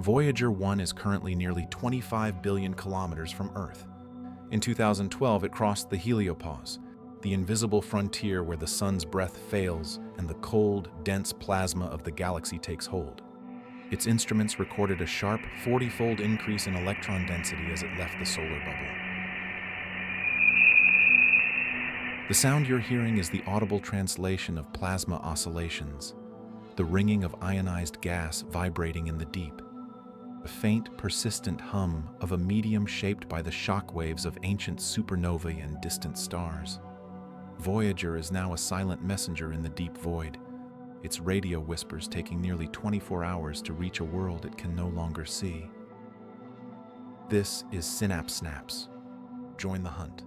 Voyager 1 is currently nearly 25 billion kilometers from Earth. In 2012, it crossed the heliopause, the invisible frontier where the sun's breath fails and the cold, dense plasma of the galaxy takes hold. Its instruments recorded a sharp 40-fold increase in electron density as it left the solar bubble. The sound you're hearing is the audible translation of plasma oscillations, the ringing of ionized gas vibrating in the deep, a faint, persistent hum of a medium shaped by the shockwaves of ancient supernovae and distant stars. Voyager is now a silent messenger in the deep void, its radio whispers taking nearly 24 hours to reach a world it can no longer see. This is Synapse Snaps. Join the hunt.